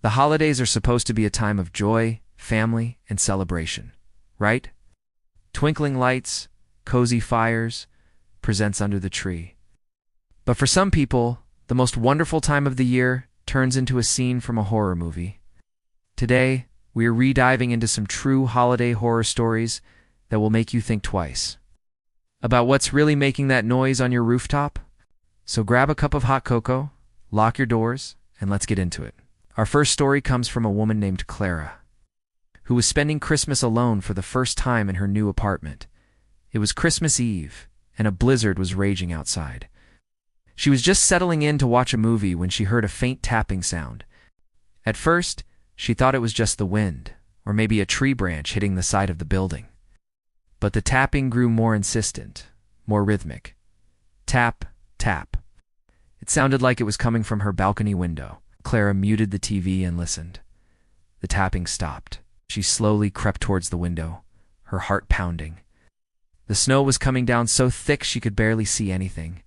The holidays are supposed to be a time of joy, family, and celebration, right? Twinkling lights, cozy fires, presents under the tree. But for some people, the most wonderful time of the year turns into a scene from a horror movie. Today, we are rediving into some true holiday horror stories that will make you think twice about what's really making that noise on your rooftop. So grab a cup of hot cocoa, lock your doors, and let's get into it. Our first story comes from a woman named Clara, who was spending Christmas alone for the first time in her new apartment. It was Christmas Eve, and a blizzard was raging outside. She was just settling in to watch a movie when she heard a faint tapping sound. At first, she thought it was just the wind, or maybe a tree branch hitting the side of the building. But the tapping grew more insistent, more rhythmic. Tap, tap. It sounded like it was coming from her balcony window. Clara muted the TV and listened. The tapping stopped. She slowly crept towards the window, her heart pounding. The snow was coming down so thick she could barely see anything.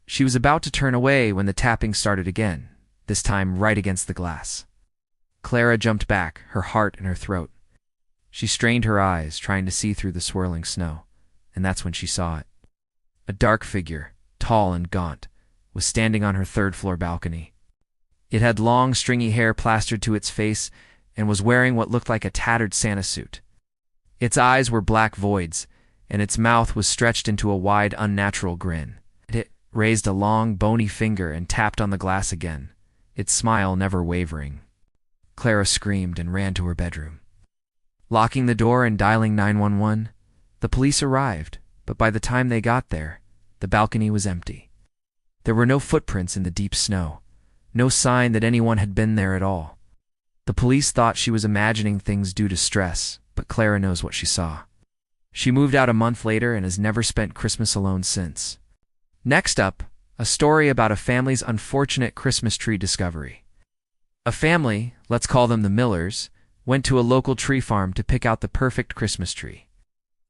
She was about to turn away when the tapping started again, this time right against the glass. Clara jumped back, her heart in her throat. She strained her eyes, trying to see through the swirling snow, and that's when she saw it. A dark figure, tall and gaunt, was standing on her third-floor balcony. It had long, stringy hair plastered to its face and was wearing what looked like a tattered Santa suit. Its eyes were black voids, and its mouth was stretched into a wide, unnatural grin. It raised a long, bony finger and tapped on the glass again, its smile never wavering. Clara screamed and ran to her bedroom. Locking the door and dialing 911, the police arrived, but by the time they got there, the balcony was empty. There were no footprints in the deep snow, no sign that anyone had been there at all. The police thought she was imagining things due to stress, but Clara knows what she saw. She moved out a month later and has never spent Christmas alone since. Next up, a story about a family's unfortunate Christmas tree discovery. A family, let's call them the Millers, went to a local tree farm to pick out the perfect Christmas tree.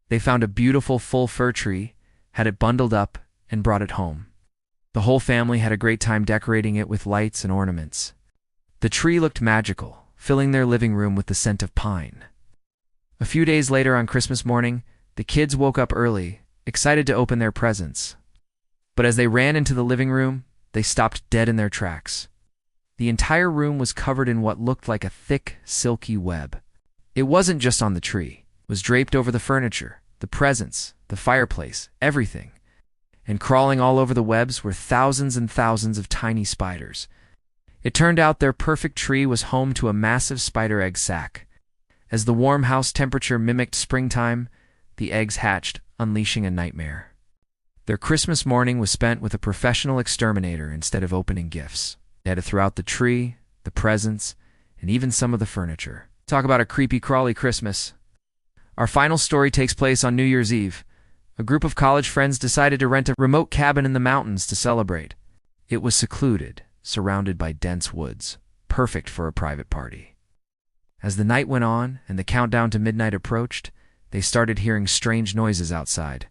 They found a beautiful full fir tree, had it bundled up, and brought it home. The whole family had a great time decorating it with lights and ornaments. The tree looked magical, filling their living room with the scent of pine. A few days later on Christmas morning, the kids woke up early, excited to open their presents. But as they ran into the living room, they stopped dead in their tracks. The entire room was covered in what looked like a thick, silky web. It wasn't just on the tree. It was draped over the furniture, the presents, the fireplace, everything. And crawling all over the webs were thousands and thousands of tiny spiders. It turned out their perfect tree was home to a massive spider egg sac. As the warm house temperature mimicked springtime, the eggs hatched, unleashing a nightmare. Their Christmas morning was spent with a professional exterminator instead of opening gifts. They had to throw out the tree, the presents, and even some of the furniture. Talk about a creepy, crawly Christmas. Our final story takes place on New Year's Eve. A group of college friends decided to rent a remote cabin in the mountains to celebrate. It was secluded, surrounded by dense woods, perfect for a private party. As the night went on and the countdown to midnight approached, they started hearing strange noises outside.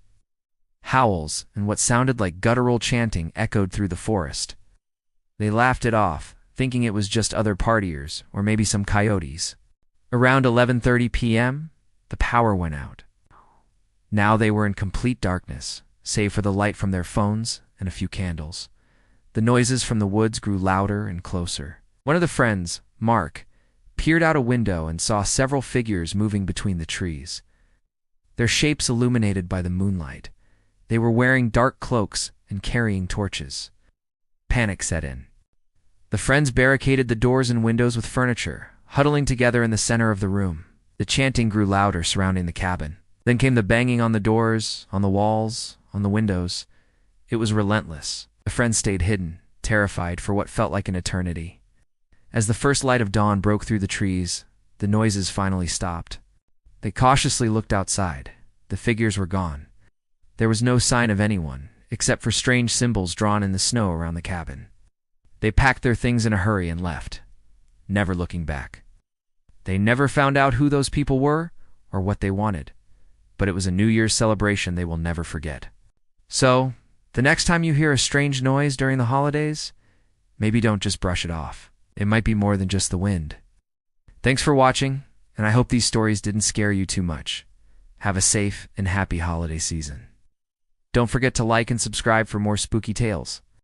Howls and what sounded like guttural chanting echoed through the forest. They laughed it off, thinking it was just other partiers, or maybe some coyotes. Around 11:30 p.m., the power went out. Now they were in complete darkness, save for the light from their phones and a few candles. The noises from the woods grew louder and closer. One of the friends, Mark, peered out a window and saw several figures moving between the trees. Their shapes illuminated by the moonlight. They were wearing dark cloaks and carrying torches. Panic set in. The friends barricaded the doors and windows with furniture, huddling together in the center of the room. The chanting grew louder surrounding the cabin. Then came the banging on the doors, on the walls, on the windows. It was relentless. The friends stayed hidden, terrified for what felt like an eternity. As the first light of dawn broke through the trees, the noises finally stopped. They cautiously looked outside. The figures were gone. There was no sign of anyone, except for strange symbols drawn in the snow around the cabin. They packed their things in a hurry and left, never looking back. They never found out who those people were or what they wanted, but it was a New Year's celebration they will never forget. So, the next time you hear a strange noise during the holidays, maybe don't just brush it off. it might be more than just the wind. Thanks for watching, and I hope these stories didn't scare you too much. Have a safe and happy holiday season. Don't forget to like and subscribe for more spooky tales.